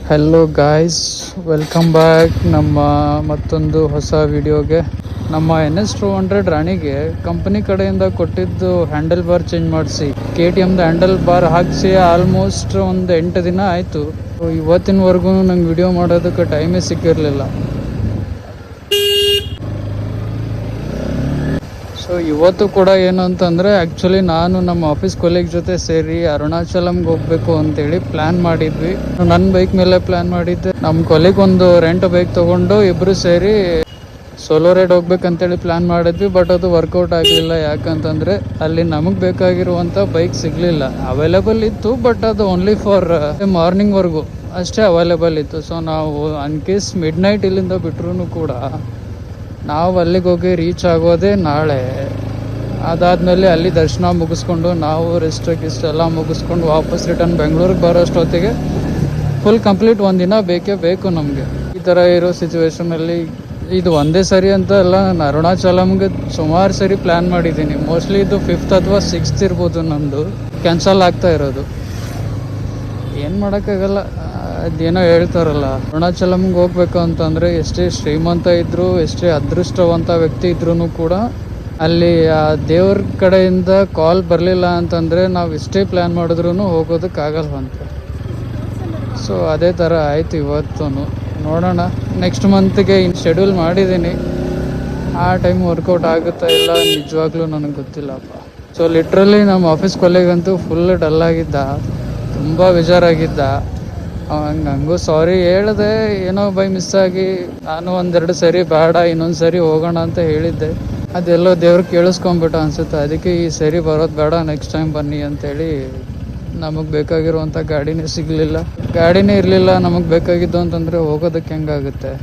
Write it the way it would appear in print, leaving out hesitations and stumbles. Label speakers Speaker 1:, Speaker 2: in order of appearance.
Speaker 1: Hello guys, welcome back ನಮ್ಮ ಮತ್ತೊಂದು ಹೊಸ ವಿಡಿಯೋಗೆ. ನಮ್ಮ NS200 ರಾಣಿಗೆ ಕಂಪನಿ ಕಡೆಯಿಂದ ಕೊಟ್ಟಿದ್ದು ಹ್ಯಾಂಡಲ್ ಬಾರ್ ಚೇಂಜ್ ಮಾಡಿಸಿ, KTMದ ಹ್ಯಾಂಡಲ್ ಬಾರ್ ಹಾಕಿಸಿ ಆಲ್ಮೋಸ್ಟ್ ಒಂದು 8 ದಿನ ಆಯಿತು. ಇವತ್ತಿನವರೆಗೂ ನಂಗೆ ವಿಡಿಯೋ ಮಾಡೋದಕ್ಕೆ ಟೈಮೇ ಸಿಕ್ಕಿರಲಿಲ್ಲ. ಸೊ ಇವತ್ತು ಕೂಡ ಏನು ಅಂತಂದರೆ, ಆ್ಯಕ್ಚುಲಿ ನಾನು ನಮ್ಮ ಆಫೀಸ್ ಕೊಲೀಗ್ ಜೊತೆ ಸೇರಿ ಅರುಣಾಚಲಮ್ಗೆ ಹೋಗಬೇಕು ಅಂತೇಳಿ ಪ್ಲ್ಯಾನ್ ಮಾಡಿದ್ವಿ. ನನ್ನ ಬೈಕ್ ಮೇಲೆ ಪ್ಲ್ಯಾನ್ ಮಾಡಿದ್ದೆ. ನಮ್ಮ ಕೊಲೀಗ್ ಒಂದು ರೆಂಟ್ ಬೈಕ್ ತೊಗೊಂಡು ಇಬ್ಬರು ಸೇರಿ ಸೋಲೋ ರೈಡ್ ಹೋಗ್ಬೇಕಂತೇಳಿ ಪ್ಲ್ಯಾನ್ ಮಾಡಿದ್ವಿ. ಬಟ್ ಅದು ವರ್ಕೌಟ್ ಆಗಲಿಲ್ಲ. ಯಾಕಂತಂದರೆ ಅಲ್ಲಿ ನಮಗೆ ಬೇಕಾಗಿರುವಂಥ ಬೈಕ್ ಸಿಗಲಿಲ್ಲ. ಅವೈಲೇಬಲ್ ಇತ್ತು, ಬಟ್ ಅದು ಓನ್ಲಿ ಫಾರ್ ಮಾರ್ನಿಂಗ್ವರೆಗೂ ಅಷ್ಟೇ ಅವೈಲೇಬಲ್ ಇತ್ತು. ಸೊ ನಾವು ಅನ್ ಕೇಸ್ ಮಿಡ್ ನೈಟ್ ಇಲ್ಲಿಂದ ಬಿಟ್ರೂ ಕೂಡ ನಾವು ಅಲ್ಲಿಗೆ ಹೋಗಿ ರೀಚ್ ಆಗೋದೇ ನಾಳೆ. ಅದಾದಮೇಲೆ ಅಲ್ಲಿ ದರ್ಶನ ಮುಗಿಸ್ಕೊಂಡು ನಾವು ರೆಸ್ಟ್ ಎಲ್ಲ ಮುಗಿಸ್ಕೊಂಡು ವಾಪಸ್ ರಿಟರ್ನ್ ಬೆಂಗಳೂರಿಗೆ ಬರೋಷ್ಟೊತ್ತಿಗೆ ಫುಲ್ ಕಂಪ್ಲೀಟ್ ಒಂದಿನ ಬೇಕೇ ಬೇಕು ನಮಗೆ. ಈ ಥರ ಇರೋ ಸಿಚುವೇಷನಲ್ಲಿ ಇದು ಒಂದೇ ಸರಿ ಅಂತ ಅಲ್ಲ, ನಾನು ಅರುಣಾಚಲಮ್ಗೆ ಸುಮಾರು ಸರಿ ಪ್ಲ್ಯಾನ್ ಮಾಡಿದ್ದೀನಿ. ಮೋಸ್ಟ್ಲಿ ಇದು 5th ಅಥವಾ 6th ಇರ್ಬೋದು ನಮ್ಮದು ಕ್ಯಾನ್ಸಲ್ ಆಗ್ತಾ ಇರೋದು. ಏನು ಮಾಡೋಕ್ಕಾಗಲ್ಲ. ಅದೇನೋ ಹೇಳ್ತಾರಲ್ಲ, ಅರುಣಾಚಲಮ್ಗೆ ಹೋಗ್ಬೇಕು ಅಂತಂದರೆ ಎಷ್ಟೇ ಶ್ರೀಮಂತ ಇದ್ದರೂ, ಎಷ್ಟೇ ಅದೃಷ್ಟವಂತ ವ್ಯಕ್ತಿ ಇದ್ರೂ ಕೂಡ ಅಲ್ಲಿ ಆ ದೇವ್ರ ಕಡೆಯಿಂದ ಕಾಲ್ ಬರಲಿಲ್ಲ ಅಂತಂದರೆ ನಾವು ಎಷ್ಟೇ ಪ್ಲ್ಯಾನ್ ಮಾಡಿದ್ರೂ ಹೋಗೋದಕ್ಕಾಗಲ್ವಂತೆ. ಸೊ ಅದೇ ಥರ ಆಯಿತು ಇವತ್ತು. ನೋಡೋಣ, ನೆಕ್ಸ್ಟ್ ಮಂತ್ಗೆ ಇನ್ನು ಶೆಡ್ಯೂಲ್ ಮಾಡಿದ್ದೀನಿ. ಆ ಟೈಮ್ ವರ್ಕೌಟ್ ಆಗುತ್ತಾ ಇಲ್ಲ ನಿಜವಾಗ್ಲೂ ನನಗೆ ಗೊತ್ತಿಲ್ಲಪ್ಪ. ಸೊ ಲಿಟ್ರಲಿ ನಮ್ಮ ಆಫೀಸ್ ಕೊಲೆಗಂತೂ ಫುಲ್ ಡಲ್ಲಾಗಿದ್ದ, ತುಂಬ ಬೇಜಾರಾಗಿದ್ದ. ಹಂಗೂ ಸಾರಿ ಹೇಳಿದೆ, ಏನೋ ಬೈ ಮಿಸ್ ಆಗಿ ನಾನು ಒಂದೆರಡು ಸರಿ ಬೇಡ ಇನ್ನೊಂದು ಸರಿ ಹೋಗೋಣ ಅಂತ ಹೇಳಿದ್ದೆ. ಅದೆಲ್ಲೋ ದೇವ್ರು ಕೇಳಿಸ್ಕೊಂಬಿಟ್ಟು ಅನಿಸುತ್ತೆ. ಅದಕ್ಕೆ ಈ ಸರಿ ಬರೋದು ಬೇಡ, ನೆಕ್ಸ್ಟ್ ಟೈಮ್ ಬನ್ನಿ ಅಂತೇಳಿ ನಮಗೆ ಬೇಕಾಗಿರುವಂಥ ಗಾಡಿನೇ ಸಿಗಲಿಲ್ಲ. ಗಾಡಿನೇ ಇರಲಿಲ್ಲ ನಮಗೆ ಬೇಕಾಗಿದ್ದು ಅಂತಂದರೆ ಹೋಗೋದಕ್ಕೆ ಹೆಂಗಾಗುತ್ತೆ.